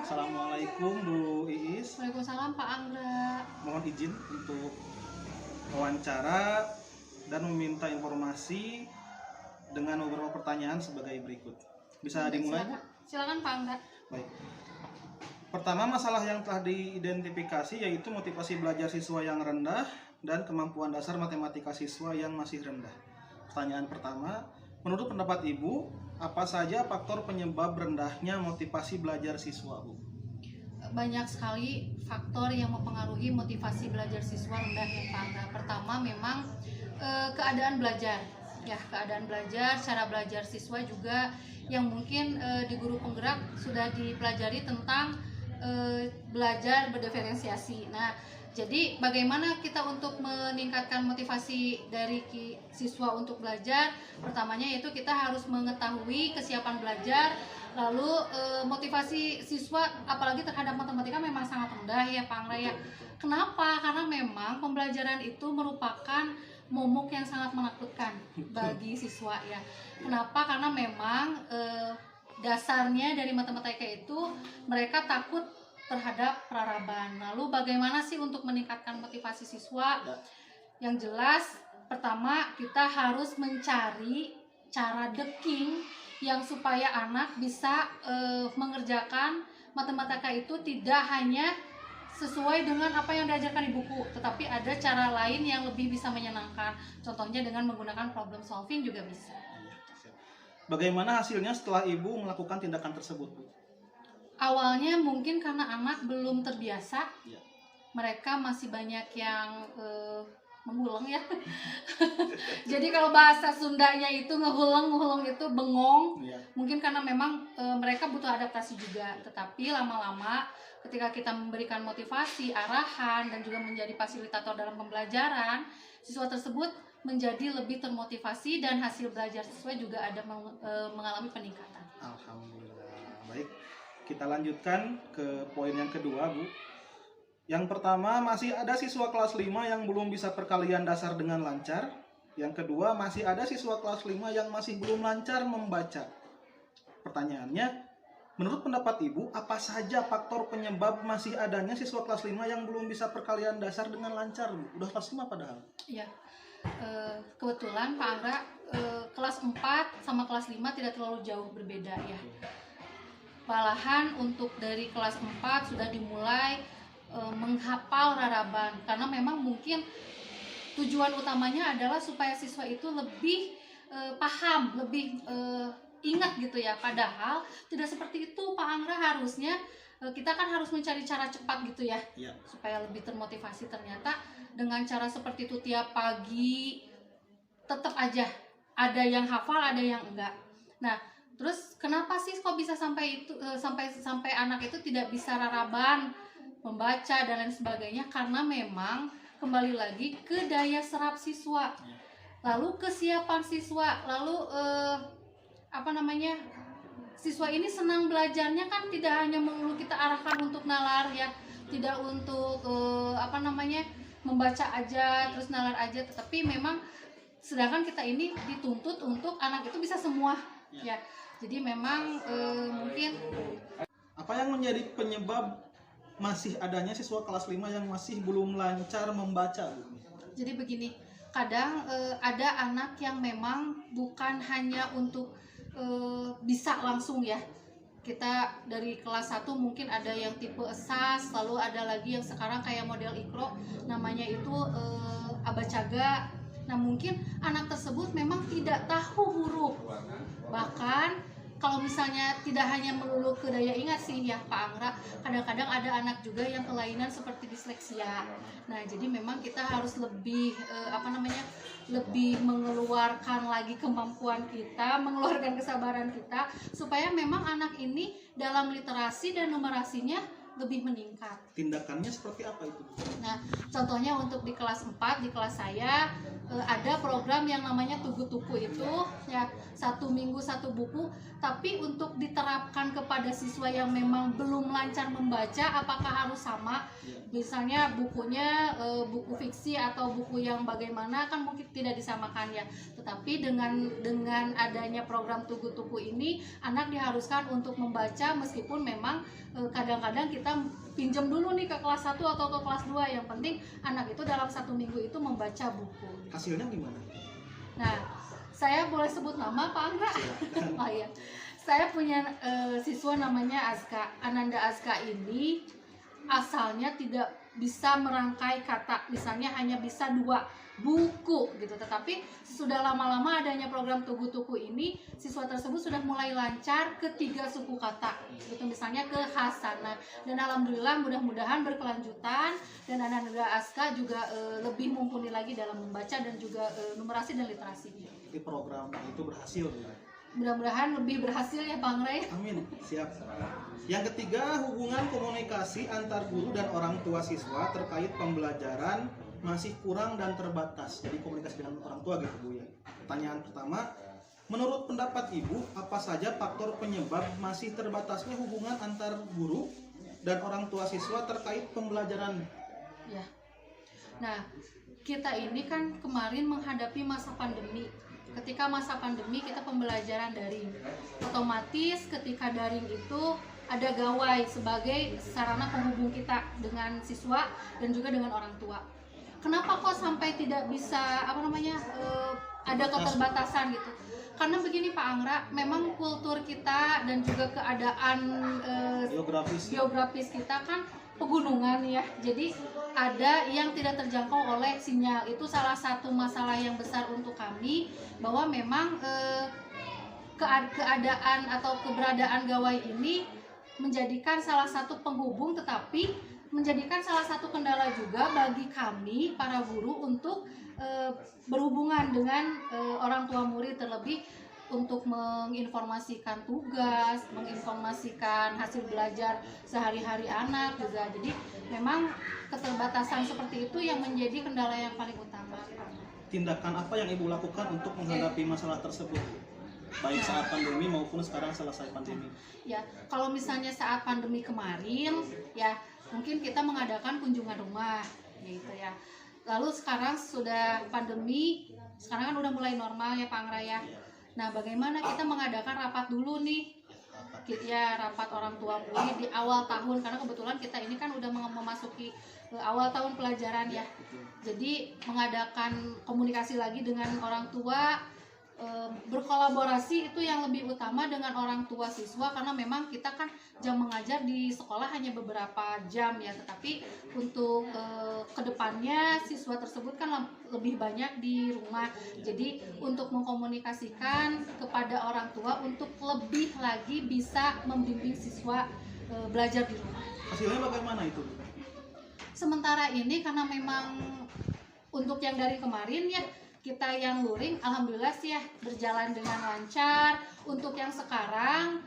Assalamualaikum Bu Iis. Waalaikumsalam Pak Anggra. Mohon izin untuk wawancara dan meminta informasi dengan beberapa pertanyaan sebagai berikut. Bisa dimulai, Bu? Silakan Pak Anggra. Baik. Pertama, masalah yang telah diidentifikasi yaitu motivasi belajar siswa yang rendah dan kemampuan dasar matematika siswa yang masih rendah. Pertanyaan pertama, menurut pendapat Ibu, apa saja faktor penyebab rendahnya motivasi belajar siswa, Bu? Banyak sekali faktor yang mempengaruhi motivasi belajar siswa rendah ya Pak Anggra. Pertama memang keadaan belajar. Ya, keadaan belajar, cara belajar siswa juga yang mungkin di guru penggerak sudah dipelajari tentang belajar berdiferensiasi. Nah, jadi bagaimana kita untuk meningkatkan motivasi dari siswa untuk belajar? Pertamanya yaitu kita harus mengetahui kesiapan belajar, lalu motivasi siswa apalagi terhadap matematika memang sangat rendah ya Pak Anggra ya. Kenapa? Karena memang pembelajaran itu merupakan momok yang sangat menakutkan bagi siswa ya. Kenapa? Karena memang dasarnya dari matematika itu mereka takut terhadap peraraban. Lalu bagaimana sih untuk meningkatkan motivasi siswa? Yang jelas pertama kita harus mencari cara deking yang supaya anak bisa mengerjakan matematika itu tidak hanya sesuai dengan apa yang diajarkan di buku, tetapi ada cara lain yang lebih bisa menyenangkan. Contohnya dengan menggunakan problem solving juga bisa. Bagaimana hasilnya setelah Ibu melakukan tindakan tersebut, Bu? Awalnya mungkin karena anak belum terbiasa, mereka masih banyak yang mengulang ya. Jadi kalau bahasa Sundanya itu ngehuleng itu bengong. Mungkin karena memang mereka butuh adaptasi juga. Tetapi lama-lama ketika kita memberikan motivasi, arahan dan juga menjadi fasilitator dalam pembelajaran, siswa tersebut menjadi lebih termotivasi dan hasil belajar siswa juga ada mengalami peningkatan. Alhamdulillah. Baik, kita lanjutkan ke poin yang kedua, Bu. Yang pertama, masih ada siswa kelas 5 yang belum bisa perkalian dasar dengan lancar. Yang kedua, masih ada siswa kelas 5 yang masih belum lancar membaca. Pertanyaannya, menurut pendapat Ibu, apa saja faktor penyebab masih adanya siswa kelas 5 yang belum bisa perkalian dasar dengan lancar, Bu? Udah kelas 5 padahal. Iya. Kebetulan Pak Anggra kelas 4 sama kelas 5 tidak terlalu jauh berbeda ya. Malahan untuk dari kelas 4 sudah dimulai menghafal raraban, karena memang mungkin tujuan utamanya adalah supaya siswa itu lebih paham, lebih ingat gitu ya. Padahal tidak seperti itu Pak Anggra, harusnya kita kan harus mencari cara cepat gitu ya, supaya lebih termotivasi. Ternyata dengan cara seperti itu tiap pagi tetap aja ada yang hafal, ada yang enggak. Nah, terus kenapa sih kok bisa sampai itu sampai anak itu tidak bisa raraban, membaca dan lain sebagainya? Karena memang kembali lagi ke daya serap siswa, lalu kesiapan siswa, lalu siswa ini senang belajarnya kan tidak hanya melulu kita arahkan untuk nalar ya, tidak untuk membaca aja terus nalar aja, tetapi memang sedangkan kita ini dituntut untuk anak itu bisa semua ya. Jadi memang mungkin apa yang menjadi penyebab masih adanya siswa kelas 5 yang masih belum lancar membaca, Bu? Jadi begini, kadang ada anak yang memang bukan hanya untuk bisa langsung ya. Kita dari kelas 1 mungkin ada yang tipe esas, lalu ada lagi yang sekarang kayak model Iqra, namanya itu abacaga. Nah, mungkin anak tersebut memang tidak tahu huruf. Bahkan kalau misalnya tidak hanya melulu ke daya ingat sih ya Pak Anggra, kadang-kadang ada anak juga yang kelainan seperti disleksia. Nah, jadi memang kita harus lebih lebih mengeluarkan lagi kemampuan kita, mengeluarkan kesabaran kita supaya memang anak ini dalam literasi dan numerasinya lebih meningkat. Tindakannya seperti apa itu? Nah, contohnya untuk di kelas 4, di kelas saya ada program yang namanya Tugu Tuku itu ya 1 minggu 1 buku, tapi untuk diterapkan kepada siswa yang memang belum lancar membaca, apakah harus sama? Misalnya bukunya buku fiksi atau buku yang bagaimana, kan mungkin tidak disamakan ya. Tetapi dengan adanya program Tugu Tuku ini, anak diharuskan untuk membaca meskipun memang kadang-kadang kita pinjam dulu nih ke kelas 1 atau ke kelas 2. Yang penting anak itu dalam 1 minggu itu membaca buku. Hasilnya gimana? Nah, saya boleh sebut nama Pak Angga? Oh iya. Saya punya siswa namanya Azka. Ananda Azka ini asalnya tidak bisa merangkai kata, misalnya hanya bisa 2 buku gitu. Tetapi sudah lama-lama adanya program Tugu Tuku ini, siswa tersebut sudah mulai lancar ke 3 suku kata gitu, misalnya ke Hasanah. Dan alhamdulillah mudah-mudahan berkelanjutan, dan Ananda Aska juga lebih mumpuni lagi dalam membaca dan juga numerasi dan literasinya. Jadi program itu berhasil ya? Mudah-mudahan lebih berhasil ya Bang Ray. Amin, siap. Yang ketiga, hubungan komunikasi antar guru dan orang tua siswa terkait pembelajaran masih kurang dan terbatas. Jadi komunikasi dengan orang tua gitu Bu ya. Pertanyaan pertama, menurut pendapat Ibu, apa saja faktor penyebab masih terbatasnya hubungan antar guru dan orang tua siswa terkait pembelajaran? Ya. Nah, kita ini kan kemarin menghadapi masa pandemi. Ketika masa pandemi kita pembelajaran daring. Otomatis ketika daring itu ada gawai sebagai sarana penghubung kita dengan siswa dan juga dengan orang tua. Kenapa kok sampai tidak bisa ada keterbatasan gitu? Karena begini Pak Angra, memang kultur kita dan juga keadaan geografis kita kan pegunungan ya. Jadi ada yang tidak terjangkau oleh sinyal. Itu salah satu masalah yang besar untuk kami, bahwa memang keadaan atau keberadaan gawai ini menjadikan salah satu penghubung, tetapi menjadikan salah satu kendala juga bagi kami para guru untuk berhubungan dengan orang tua murid, terlebih untuk menginformasikan tugas, menginformasikan hasil belajar sehari-hari anak juga. Jadi memang keterbatasan seperti itu yang menjadi kendala yang paling utama. Tindakan apa yang Ibu lakukan untuk menghadapi masalah tersebut? Baik saat pandemi maupun sekarang selesai pandemi. Ya, kalau misalnya saat pandemi kemarin, ya mungkin kita mengadakan kunjungan rumah, gitu ya. Lalu sekarang sudah pandemi, sekarang kan udah mulai normal ya Pak Angraya. Nah, bagaimana kita mengadakan rapat dulu nih? Ya, rapat orang tua murid di awal tahun, karena kebetulan kita ini kan udah memasuki awal tahun pelajaran ya. Jadi mengadakan komunikasi lagi dengan orang tua, berkolaborasi itu yang lebih utama dengan orang tua siswa, karena memang kita kan jam mengajar di sekolah hanya beberapa jam ya, tetapi untuk kedepannya siswa tersebut kan lebih banyak di rumah. Jadi untuk mengkomunikasikan kepada orang tua untuk lebih lagi bisa membimbing siswa belajar di rumah. Hasilnya bagaimana itu? Sementara ini karena memang untuk yang dari kemarin ya, kita yang luring alhamdulillah sih ya berjalan dengan lancar. Untuk yang sekarang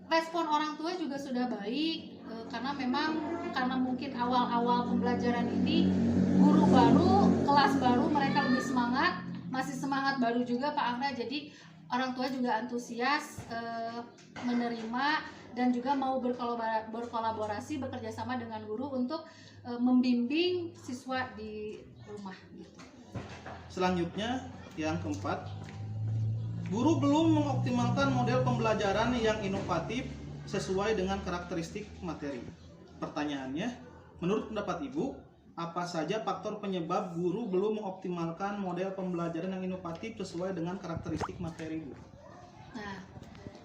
respon orang tua juga sudah baik, karena mungkin awal-awal pembelajaran ini guru baru, kelas baru, mereka lebih semangat, masih semangat baru juga Pak Angga. Jadi orang tua juga antusias menerima dan juga mau berkolaborasi, bekerja sama dengan guru untuk membimbing siswa di rumah gitu. Selanjutnya, yang keempat, guru belum mengoptimalkan model pembelajaran yang inovatif sesuai dengan karakteristik materi. Pertanyaannya, menurut pendapat Ibu, apa saja faktor penyebab guru belum mengoptimalkan model pembelajaran yang inovatif sesuai dengan karakteristik materi, Bu? Nah,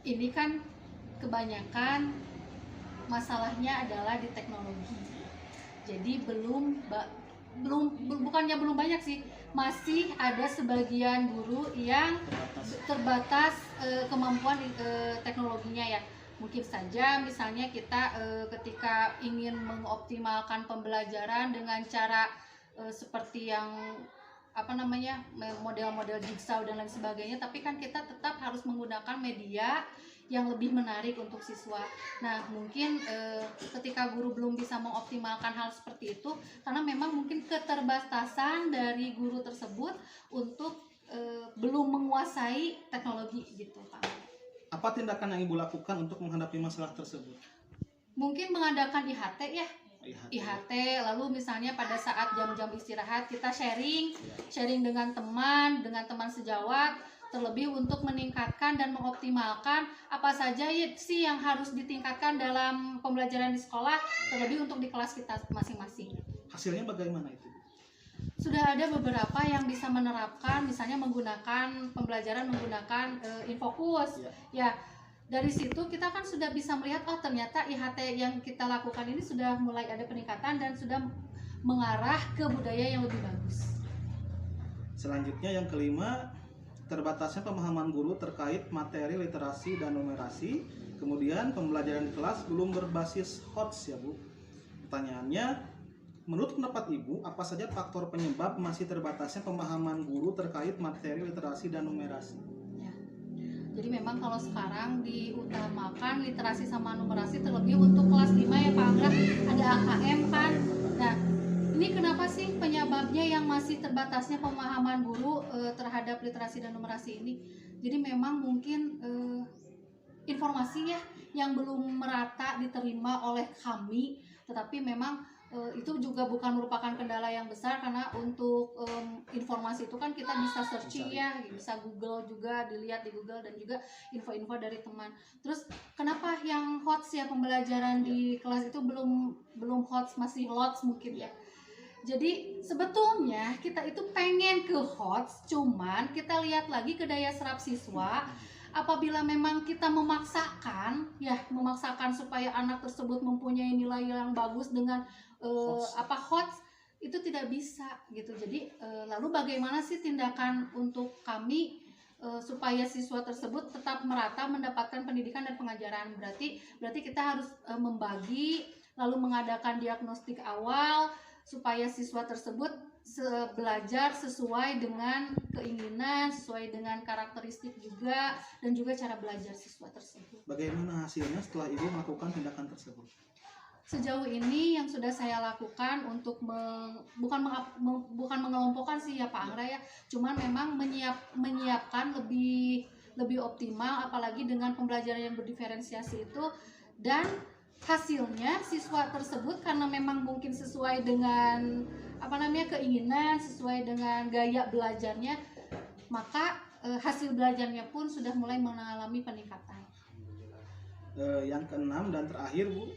ini kan kebanyakan masalahnya adalah di teknologi. Jadi bukannya belum banyak sih, masih ada sebagian guru yang terbatas kemampuan teknologinya ya. Mungkin saja misalnya kita ketika ingin mengoptimalkan pembelajaran dengan cara seperti yang model-model jigsaw dan lain sebagainya, tapi kan kita tetap harus menggunakan media yang lebih menarik untuk siswa. Nah, mungkin ketika guru belum bisa mengoptimalkan hal seperti itu karena memang mungkin keterbatasan dari guru tersebut untuk belum menguasai teknologi gitu, Pak. Apa tindakan yang Ibu lakukan untuk menghadapi masalah tersebut? Mungkin mengadakan IHT ya. IHT. IHT, lalu misalnya pada saat jam-jam istirahat kita sharing dengan teman sejawat, terlebih untuk meningkatkan dan mengoptimalkan apa saja sih yang harus ditingkatkan dalam pembelajaran di sekolah, terlebih untuk di kelas kita masing-masing. Hasilnya bagaimana itu? Sudah ada beberapa yang bisa menerapkan, misalnya menggunakan pembelajaran menggunakan Infokus. Ya, dari situ kita kan sudah bisa melihat ternyata IHT yang kita lakukan ini sudah mulai ada peningkatan dan sudah mengarah ke budaya yang lebih bagus. Selanjutnya yang kelima, terbatasnya pemahaman guru terkait materi literasi dan numerasi. Kemudian pembelajaran di kelas belum berbasis HOTS ya Bu. Pertanyaannya, menurut pendapat Ibu, apa saja faktor penyebab masih terbatasnya pemahaman guru terkait materi literasi dan numerasi? Jadi memang kalau sekarang diutamakan literasi sama numerasi, terlebih untuk kelas 5 ya Pak Angga, ada AKM kan. Nah, ini kenapa sih penyebabnya yang masih terbatasnya pemahaman guru terhadap literasi dan numerasi ini? Jadi memang mungkin informasinya yang belum merata diterima oleh kami, tetapi memang itu juga bukan merupakan kendala yang besar karena untuk informasi itu kan kita bisa searching ya, bisa Google juga, dilihat di Google dan juga info-info dari teman. Terus kenapa yang HOTS ya pembelajaran di kelas itu belum HOTS, masih LOTS mungkin ya. Jadi sebetulnya kita itu pengen ke HOTS, cuman kita lihat lagi ke daya serap siswa. Apabila memang kita memaksakan supaya anak tersebut mempunyai nilai yang bagus dengan HOTS itu tidak bisa gitu. Jadi lalu bagaimana sih tindakan untuk kami supaya siswa tersebut tetap merata mendapatkan pendidikan dan pengajaran? Berarti kita harus membagi, lalu mengadakan diagnostik awal supaya siswa tersebut belajar sesuai dengan keinginan, sesuai dengan karakteristik juga, dan juga cara belajar siswa tersebut. Bagaimana hasilnya setelah Ibu melakukan tindakan tersebut? Sejauh ini yang sudah saya lakukan untuk bukan mengelompokkan sih ya Pak Anggra ya, cuman memang menyiapkan lebih optimal, apalagi dengan pembelajaran yang berdiferensiasi itu, dan hasilnya siswa tersebut karena memang mungkin sesuai dengan keinginan, sesuai dengan gaya belajarnya, maka hasil belajarnya pun sudah mulai mengalami peningkatan. Yang keenam dan terakhir Bu,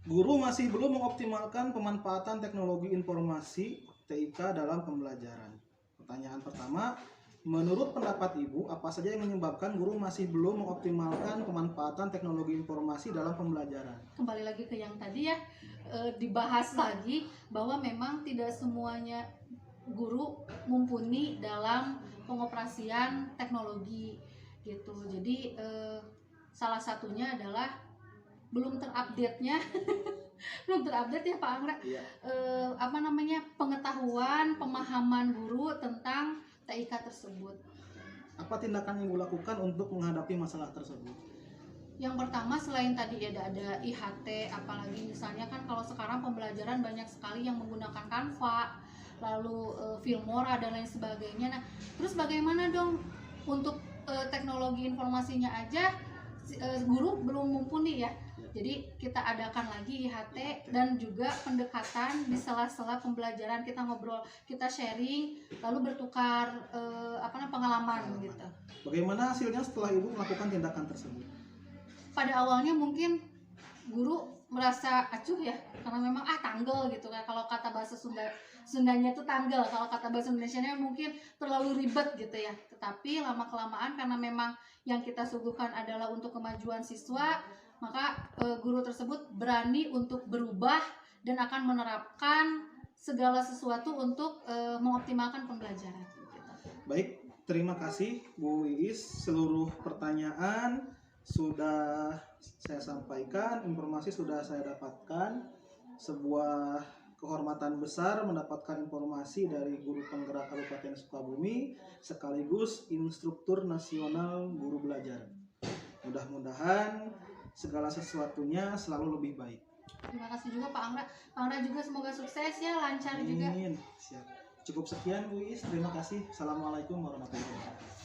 guru masih belum mengoptimalkan pemanfaatan teknologi informasi TIK dalam pembelajaran. Pertanyaan pertama, menurut pendapat Ibu, apa saja yang menyebabkan guru masih belum mengoptimalkan pemanfaatan teknologi informasi dalam pembelajaran? Kembali lagi ke yang tadi ya, dibahas lagi bahwa memang tidak semuanya guru mumpuni dalam pengoperasian teknologi gitu. Jadi salah satunya adalah belum terupdate-nya ya Pak Anggra, pengetahuan, pemahaman guru tentang TIK tersebut. Apa tindakan yang Ibu lakukan untuk menghadapi masalah tersebut? Yang pertama, selain tadi ada IHT, apalagi misalnya kan kalau sekarang pembelajaran banyak sekali yang menggunakan Canva, lalu Filmora dan lain sebagainya. Nah, terus bagaimana dong untuk teknologi informasinya aja guru belum mumpuni ya. Jadi kita adakan lagi IHT dan juga pendekatan di sela-sela pembelajaran, kita ngobrol, kita sharing, lalu bertukar pengalaman gitu. Bagaimana hasilnya setelah Ibu melakukan tindakan tersebut? Pada awalnya mungkin guru merasa acuh ya, karena memang tanggel gitu kan, kalau kata bahasa Sundanya itu tanggel, kalau kata bahasa Indonesianya mungkin terlalu ribet gitu ya. Tetapi lama kelamaan karena memang yang kita suguhkan adalah untuk kemajuan siswa, maka guru tersebut berani untuk berubah dan akan menerapkan segala sesuatu untuk mengoptimalkan pembelajaran. Baik, terima kasih Bu Iis, seluruh pertanyaan sudah saya sampaikan, informasi sudah saya dapatkan. Sebuah kehormatan besar mendapatkan informasi dari Guru Penggerak Kabupaten Sukabumi sekaligus Instruktur Nasional Guru Belajar. Mudah-mudahan segala sesuatunya selalu lebih baik. Terima kasih juga Pak Angga. Pak Angga juga semoga sukses ya, lancar juga. Amin. Siap. Cukup sekian Bu Is. Terima kasih. Assalamualaikum warahmatullahi wabarakatuh.